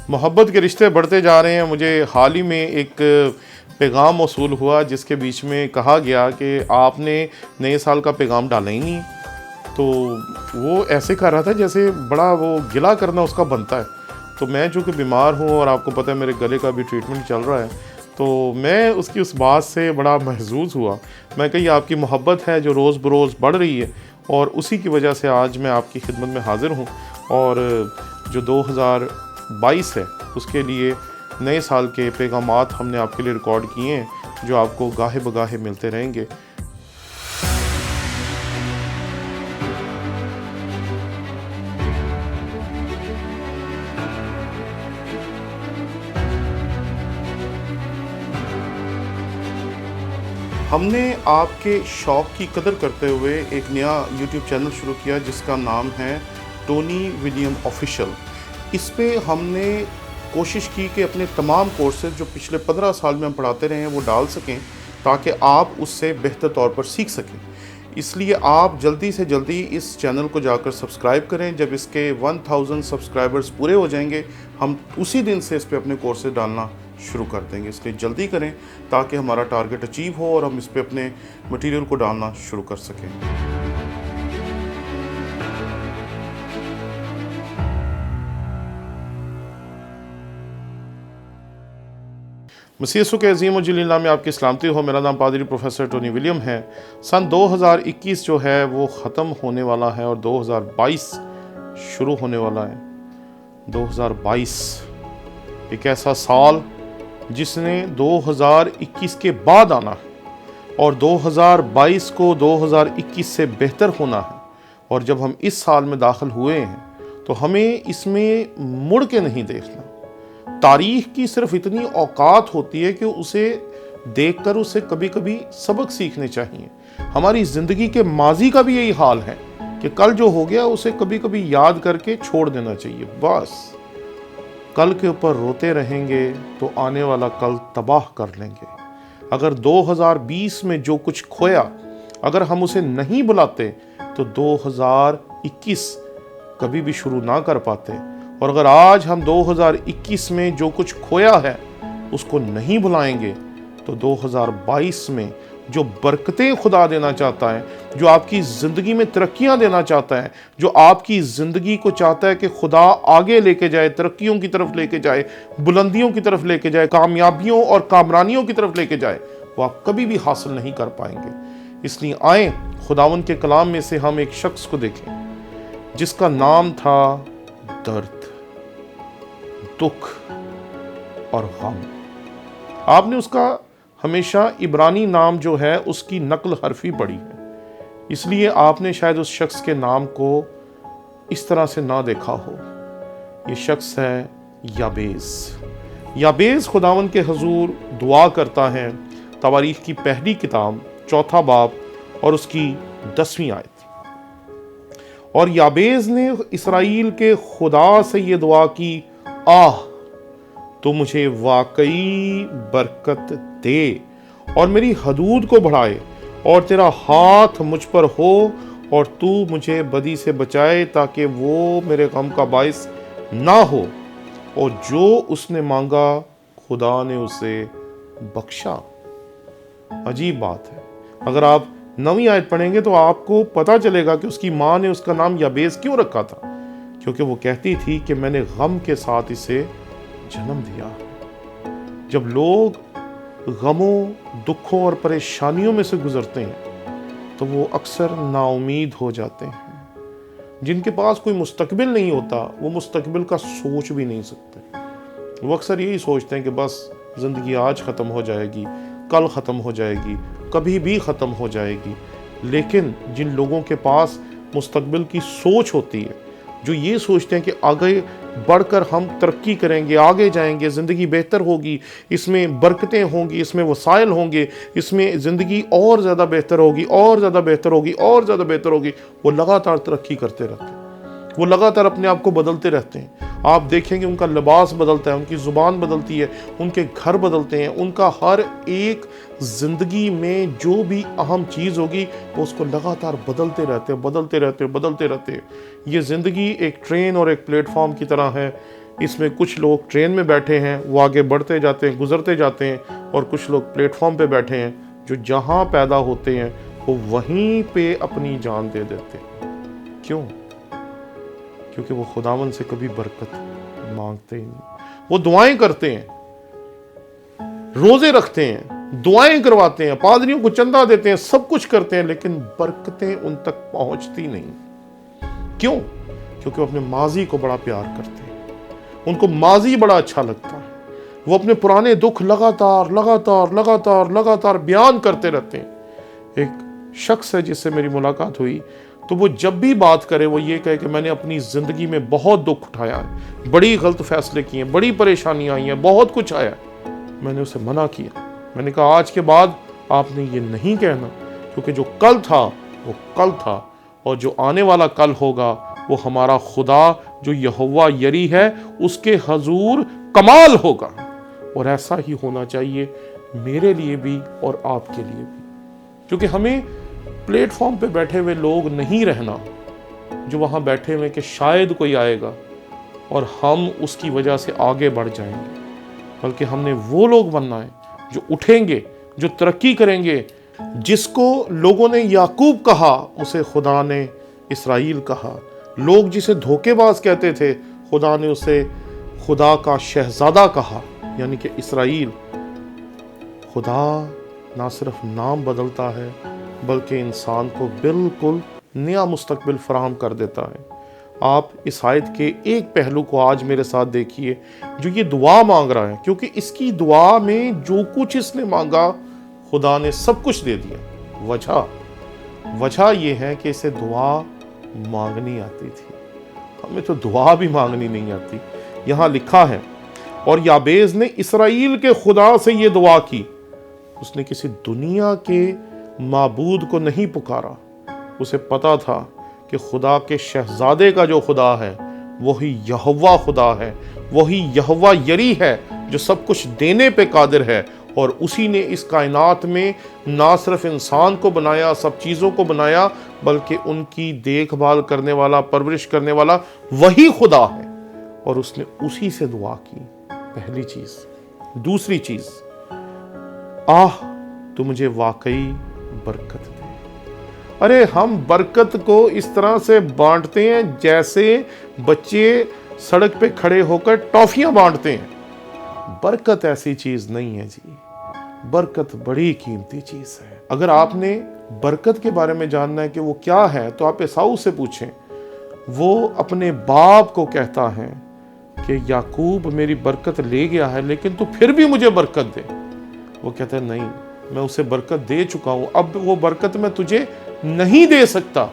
محبت کے رشتے بڑھتے جا رہے ہیں. مجھے حال ہی میں ایک پیغام موصول ہوا جس کے بیچ میں کہا گیا کہ آپ نے نئے سال کا پیغام ڈالا ہی نہیں ہے. تو وہ ایسے کر رہا تھا جیسے بڑا وہ گلا کرنا اس کا بنتا ہے. تو میں چونکہ بیمار ہوں اور آپ کو پتہ ہے میرے گلے کا بھی ٹریٹمنٹ چل رہا ہے، تو میں اس بات سے بڑا محظوظ ہوا. میں کہ یہ آپ کی محبت ہے جو روز بروز بڑھ رہی ہے، اور اسی کی وجہ سے آج میں آپ کی خدمت میں حاضر ہوں. اور جو 2022 ہے اس کے لیے نئے سال کے پیغامات ہم نے آپ کے لیے ریکارڈ کیے ہیں جو آپ کو گاہے بگاہے ملتے رہیں گے. ہم نے آپ کے شوق کی قدر کرتے ہوئے ایک نیا یوٹیوب چینل شروع کیا جس کا نام ہے ٹونی ولیم آفیشل. اس پہ ہم نے کوشش کی کہ اپنے تمام کورسز جو پچھلے 15 سال میں ہم پڑھاتے رہے ہیں وہ ڈال سکیں تاکہ آپ اس سے بہتر طور پر سیکھ سکیں. اس لیے آپ جلدی سے جلدی اس چینل کو جا کر سبسکرائب کریں. جب اس کے 1000 سبسکرائبرز پورے ہو جائیں گے ہم اسی دن سے اس پہ اپنے کورسز ڈالنا شروع کر دیں گے. اس لیے جلدی کریں تاکہ ہمارا ٹارگٹ اچیو ہو اور ہم اس پہ اپنے مٹیریل کو ڈالنا شروع کر سکیں. مسیح یسوع کے عظیم و جلیل نام میں آپ کی سلامتی ہو. میرا نام پادری پروفیسر ٹونی ولیم ہے. سن 2021 جو ہے وہ ختم ہونے والا ہے اور 2022 شروع ہونے والا ہے. 2022 ایک ایسا سال جس نے 2021 کے بعد آنا ہے اور 2022 کو 2021 سے بہتر ہونا ہے. اور جب ہم اس سال میں داخل ہوئے ہیں تو ہمیں اس میں مڑ کے نہیں دیکھنا. تاریخ کی صرف اتنی اوقات ہوتی ہے کہ اسے دیکھ کر اسے کبھی کبھی سبق سیکھنے چاہیے. ہماری زندگی کے ماضی کا بھی یہی حال ہے کہ کل جو ہو گیا اسے کبھی کبھی یاد کر کے چھوڑ دینا چاہیے. بس کل کے اوپر روتے رہیں گے تو آنے والا کل تباہ کر لیں گے. اگر 2020 میں جو کچھ کھویا اگر ہم اسے نہیں بلاتے تو 2021 کبھی بھی شروع نہ کر پاتے. اور اگر آج ہم 2021 میں جو کچھ کھویا ہے اس کو نہیں بلائیں گے تو 2022 میں جو برکتیں خدا دینا چاہتا ہے، جو آپ کی زندگی میں ترقیاں دینا چاہتا ہے، جو آپ کی زندگی کو چاہتا ہے کہ خدا آگے لے کے جائے، ترقیوں کی طرف لے کے جائے، بلندیوں کی طرف لے کے جائے، کامیابیوں اور کامرانیوں کی طرف لے کے جائے، وہ آپ کبھی بھی حاصل نہیں کر پائیں گے. اس لیے آئیں خداوند کے کلام میں سے ہم ایک شخص کو دیکھیں جس کا نام تھا درد، دکھ اور غم. آپ نے اس کا ہمیشہ عبرانی نام جو ہے اس کی نقل حرفی پڑھی ہے، اس لیے آپ نے شاید اس شخص کے نام کو اس طرح سے نہ دیکھا ہو. یہ شخص ہے یابیز. یابیز خداوند کے حضور دعا کرتا ہے. تواریخ کی پہلی کتاب 4 باب اور اس کی 10ویں آیت. اور یابیز نے اسرائیل کے خدا سے یہ دعا کی، آہ تو مجھے واقعی برکت دے اور میری حدود کو بڑھائے، اور تیرا ہاتھ مجھ پر ہو اور تو مجھے بدی سے بچائے تاکہ وہ میرے غم کا باعث نہ ہو. اور جو اس نے مانگا خدا نے اسے بخشا. عجیب بات ہے. اگر آپ 9ویں آیت پڑھیں گے تو آپ کو پتہ چلے گا کہ اس کی ماں نے اس کا نام یابیز کیوں رکھا تھا، کیونکہ وہ کہتی تھی کہ میں نے غم کے ساتھ اسے جنم دیا. جب لوگ غموں، دکھوں اور پریشانیوں میں سے گزرتے ہیں تو وہ اکثر نا امید ہو جاتے ہیں. جن کے پاس کوئی مستقبل نہیں ہوتا وہ مستقبل کا سوچ بھی نہیں سکتے. وہ اکثر یہی سوچتے ہیں کہ بس زندگی آج ختم ہو جائے گی، کل ختم ہو جائے گی، کبھی بھی ختم ہو جائے گی. لیکن جن لوگوں کے پاس مستقبل کی سوچ ہوتی ہے، جو یہ سوچتے ہیں کہ آگے بڑھ کر ہم ترقی کریں گے، آگے جائیں گے، زندگی بہتر ہوگی، اس میں برکتیں ہوں گی، اس میں وسائل ہوں گے، اس میں زندگی اور زیادہ بہتر ہوگی، اور زیادہ بہتر ہوگی، اور زیادہ بہتر ہوگی، وہ لگاتار ترقی کرتے رہتے ہیں. وہ لگاتار اپنے آپ کو بدلتے رہتے ہیں. آپ دیکھیں گے ان کا لباس بدلتا ہے، ان کی زبان بدلتی ہے، ان کے گھر بدلتے ہیں، ان کا ہر ایک زندگی میں جو بھی اہم چیز ہوگی وہ اس کو لگاتار بدلتے رہتے ہیں. یہ زندگی ایک ٹرین اور ایک پلیٹ فارم کی طرح ہے. اس میں کچھ لوگ ٹرین میں بیٹھے ہیں، وہ آگے بڑھتے جاتے ہیں، گزرتے جاتے ہیں، اور کچھ لوگ پلیٹ فارم پہ بیٹھے ہیں جو جہاں پیدا ہوتے ہیں وہ وہیں پہ اپنی جان دے دیتے ہیں۔ کیوں؟ کیونکہ وہ خداوند سے کبھی برکت مانگتے ہی نہیں۔ وہ دعائیں کرتے ہیں، روزے رکھتے ہیں، دعائیں کرواتے ہیں، پادریوں کو چندہ دیتے ہیں، سب کچھ کرتے ہیں، لیکن برکتیں ان تک پہنچتی نہیں۔ کیوں؟ کیونکہ وہ اپنے ماضی کو بڑا پیار کرتے ہیں، ان کو ماضی بڑا اچھا لگتا ہے، وہ اپنے پرانے دکھ لگاتار بیان کرتے رہتے ہیں۔ ایک شخص ہے جس سے میری ملاقات ہوئی، تو وہ جب بھی بات کرے وہ یہ کہے کہ میں نے اپنی زندگی میں بہت دکھ اٹھایا ہے، بڑی غلط فیصلے کیے ہیں، بڑی پریشانیاں آئی ہیں، بہت کچھ آیا۔ میں نے اسے منع کیا، میں نے کہا آج کے بعد آپ نے یہ نہیں کہنا، کیونکہ جو کل تھا وہ کل تھا، اور جو آنے والا کل ہوگا وہ ہمارا خدا جو یہوہ یری ہے اس کے حضور کمال ہوگا، اور ایسا ہی ہونا چاہیے میرے لیے بھی اور آپ کے لیے بھی۔ کیونکہ ہمیں پلیٹ فارم پہ بیٹھے ہوئے لوگ نہیں رہنا جو وہاں بیٹھے ہوئے کہ شاید کوئی آئے گا اور ہم اس کی وجہ سے آگے بڑھ جائیں گے، بلکہ ہم نے وہ لوگ بننا ہے جو اٹھیں گے، جو ترقی کریں گے۔ جس کو لوگوں نے یعقوب کہا اسے خدا نے اسرائیل کہا، لوگ جسے دھوکے باز کہتے تھے خدا نے اسے خدا کا شہزادہ کہا، یعنی کہ اسرائیل۔ خدا نہ صرف نام بدلتا ہے بلکہ انسان کو بالکل نیا مستقبل فراہم کر دیتا ہے۔ آپ اس آیت کے ایک پہلو کو آج میرے ساتھ دیکھیے جو یہ دعا مانگ رہا ہے، کیونکہ اس کی دعا میں جو کچھ اس نے مانگا خدا نے سب کچھ دے دیا۔ وجہ یہ ہے کہ اسے دعا مانگنی آتی تھی، ہمیں تو دعا بھی مانگنی نہیں آتی۔ یہاں لکھا ہے اور یابیز نے اسرائیل کے خدا سے یہ دعا کی، اس نے کسی دنیا کے معبود کو نہیں پکارا، اسے پتا تھا کہ خدا کے شہزادے کا جو خدا ہے وہی یہوہ خدا ہے، وہی یہوہ یری ہے جو سب کچھ دینے پہ قادر ہے، اور اسی نے اس کائنات میں نہ صرف انسان کو بنایا، سب چیزوں کو بنایا، بلکہ ان کی دیکھ بھال کرنے والا، پرورش کرنے والا وہی خدا ہے، اور اس نے اسی سے دعا کی۔ پہلی چیز۔ دوسری چیز، تو مجھے واقعی برکت دے۔ ارے ہم برکت کو اس طرح سے بانٹتے ہیں جیسے بچے سڑک پہ کھڑے ہو کر ٹافیاں بانٹتے ہیں۔ برکت ایسی چیز نہیں ہے جی، برکت بڑی قیمتی چیز ہے۔ اگر آپ نے برکت کے بارے میں جاننا ہے کہ وہ کیا ہے تو آپ عیساؤ سے پوچھیں۔ وہ اپنے باپ کو کہتا ہے کہ یعقوب میری برکت لے گیا ہے لیکن تو پھر بھی مجھے برکت دے۔ وہ کہتا ہے نہیں، میں اسے برکت دے چکا ہوں، اب وہ برکت میں تجھے نہیں دے سکتا۔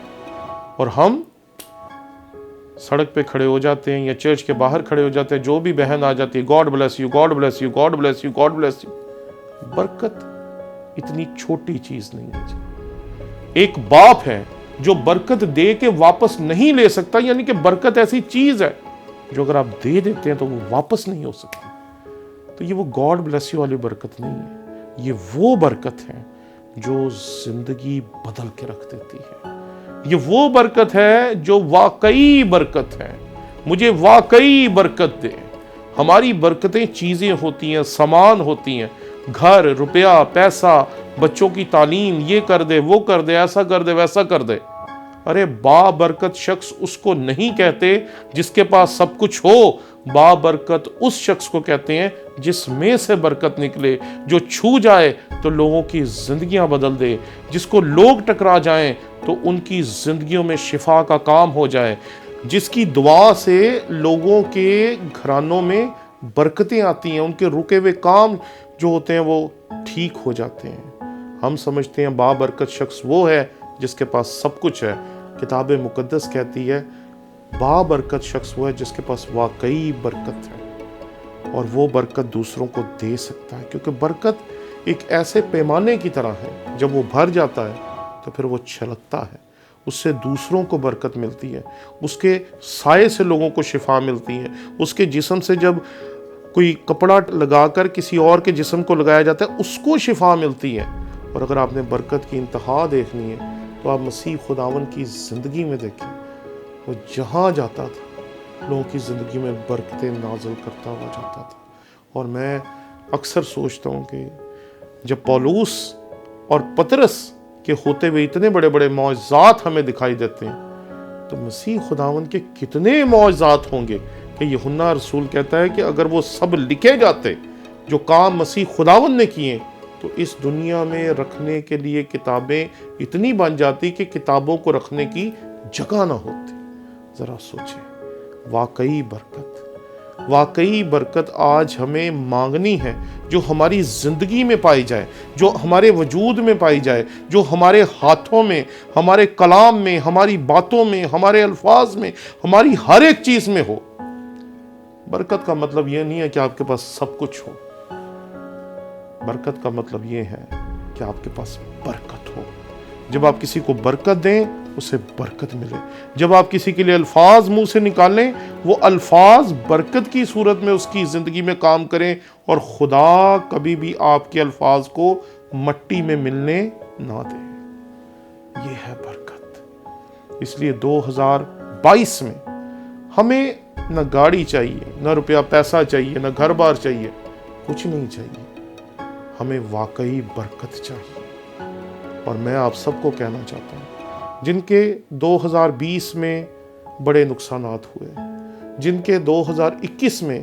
اور ہم سڑک پہ کھڑے ہو جاتے ہیں یا چرچ کے باہر کھڑے ہو جاتے ہیں، جو بھی بہن آ جاتی ہے، God bless you, God bless you, God bless you, God bless you. برکت اتنی چھوٹی چیز نہیں ہے جی۔ ایک باپ ہے جو برکت دے کے واپس نہیں لے سکتا، یعنی کہ برکت ایسی چیز ہے جو اگر آپ دے دیتے ہیں تو وہ واپس نہیں ہو سکتی۔ تو یہ وہ گاڈ بلیس یو والی برکت نہیں ہے، یہ وہ برکت ہے جو زندگی بدل کے رکھ دیتی ہے۔ یہ وہ برکت ہے جو واقعی برکت ہے۔ مجھے واقعی برکت دے۔ ہماری برکتیں چیزیں ہوتی ہیں، سامان ہوتی ہیں، گھر، روپیہ، پیسہ، بچوں کی تعلیم، یہ کر دے، وہ کر دے، ایسا کر دے، ویسا کر دے۔ ارے با برکت شخص اس کو نہیں کہتے جس کے پاس سب کچھ ہو، با برکت اس شخص کو کہتے ہیں جس میں سے برکت نکلے، جو چھو جائے تو لوگوں کی زندگیاں بدل دے، جس کو لوگ ٹکرا جائیں تو ان کی زندگیوں میں شفا کا کام ہو جائے، جس کی دعا سے لوگوں کے گھرانوں میں برکتیں آتی ہیں، ان کے رکے ہوئے کام جو ہوتے ہیں وہ ٹھیک ہو جاتے ہیں۔ ہم سمجھتے ہیں با برکت شخص وہ ہے جس کے پاس سب کچھ ہے۔ کتاب مقدس کہتی ہے با برکت شخص وہ ہے جس کے پاس واقعی برکت ہے، اور وہ برکت دوسروں کو دے سکتا ہے، کیونکہ برکت ایک ایسے پیمانے کی طرح ہے، جب وہ بھر جاتا ہے تو پھر وہ چھلکتا ہے، اس سے دوسروں کو برکت ملتی ہے، اس کے سائے سے لوگوں کو شفا ملتی ہے، اس کے جسم سے جب کوئی کپڑا لگا کر کسی اور کے جسم کو لگایا جاتا ہے اس کو شفا ملتی ہے۔ اور اگر آپ نے برکت کی انتہا دیکھنی ہے تو آپ مسیح خداوند کی زندگی میں دیکھیں، وہ جہاں جاتا تھا لوگوں کی زندگی میں برکتیں نازل کرتا ہوا جاتا تھا. اور میں اکثر سوچتا ہوں کہ جب پولوس اور پطرس کے ہوتے ہوئے اتنے بڑے بڑے معجزات ہمیں دکھائی دیتے ہیں تو مسیح خداوند کے کتنے معجزات ہوں گے کہ یوحنا رسول کہتا ہے کہ اگر وہ سب لکھے جاتے جو کام مسیح خداوند نے کیے تو اس دنیا میں رکھنے کے لیے کتابیں اتنی بن جاتی کہ کتابوں کو رکھنے کی جگہ نہ ہوتی. ذرا سوچیں، واقعی برکت آج ہمیں مانگنی ہے، جو ہماری زندگی میں پائی جائے، جو ہمارے وجود میں پائی جائے، جو ہمارے ہاتھوں میں، ہمارے کلام میں، ہماری باتوں میں، ہمارے الفاظ میں، ہماری ہر ایک چیز میں ہو. برکت کا مطلب یہ نہیں ہے کہ آپ کے پاس سب کچھ ہو. برکت کا مطلب یہ ہے کہ آپ کے پاس برکت ہو. جب آپ کسی کو برکت دیں اسے برکت ملے. جب آپ کسی کے لیے الفاظ منہ سے نکالیں وہ الفاظ برکت کی صورت میں اس کی زندگی میں کام کریں، اور خدا کبھی بھی آپ کے الفاظ کو مٹی میں ملنے نہ دے. یہ ہے برکت. اس لیے 2022 میں ہمیں نہ گاڑی چاہیے، نہ روپیہ پیسہ چاہیے، نہ گھر بار چاہیے، کچھ نہیں چاہیے. ہمیں واقعی برکت چاہیے. اور میں آپ سب کو کہنا چاہتا ہوں جن کے 2020 میں بڑے نقصانات ہوئے، جن کے 2021 میں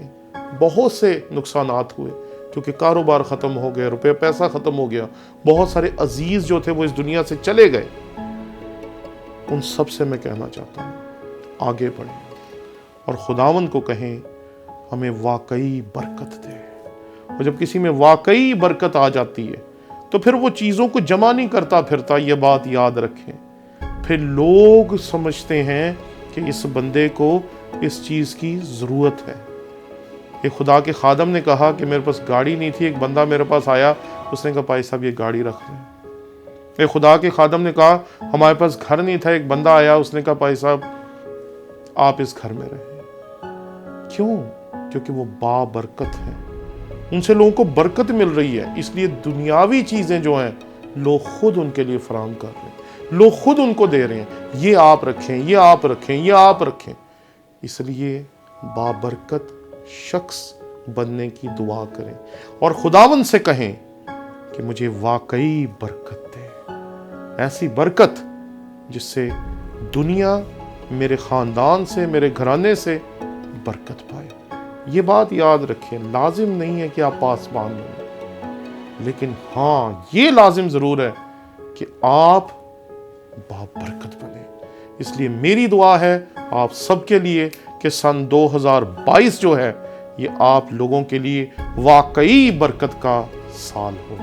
بہت سے نقصانات ہوئے کیونکہ کاروبار ختم ہو گیا، روپے پیسہ ختم ہو گیا، بہت سارے عزیز جو تھے وہ اس دنیا سے چلے گئے، ان سب سے میں کہنا چاہتا ہوں آگے بڑھیں اور خداوند کو کہیں ہمیں واقعی برکت دے. اور جب کسی میں واقعی برکت آ جاتی ہے تو پھر وہ چیزوں کو جمع نہیں کرتا پھرتا. یہ بات یاد رکھیں. پھر لوگ سمجھتے ہیں کہ اس بندے کو اس چیز کی ضرورت ہے. ایک خدا کے خادم نے کہا کہ میرے پاس گاڑی نہیں تھی، ایک بندہ میرے پاس آیا، اس نے کہا بھائی صاحب یہ گاڑی رکھ لیں. ایک خدا کے خادم نے کہا ہمارے پاس گھر نہیں تھا، ایک بندہ آیا، اس نے کہا بھائی صاحب آپ اس گھر میں رہیں. کیوں؟ کیونکہ وہ بابرکت ہیں، ان سے لوگوں کو برکت مل رہی ہے. اس لیے دنیاوی چیزیں جو ہیں لوگ خود ان کے لیے فراہم کر رہے ہیں، لوگ خود ان کو دے رہے ہیں. یہ آپ رکھیں، یہ آپ رکھیں، یہ آپ رکھیں. اس لیے بابرکت شخص بننے کی دعا کریں اور خداوند سے کہیں کہ مجھے واقعی برکت دے. ایسی برکت جس سے دنیا میرے خاندان سے، میرے گھرانے سے برکت پائے. یہ بات یاد رکھیں، لازم نہیں ہے کہ آپ پاسبان بنیں، لیکن ہاں یہ لازم ضرور ہے کہ آپ بابرکت بنیں. اس لیے میری دعا ہے آپ سب کے لیے کہ سن 2022 جو ہے یہ آپ لوگوں کے لیے واقعی برکت کا سال ہو.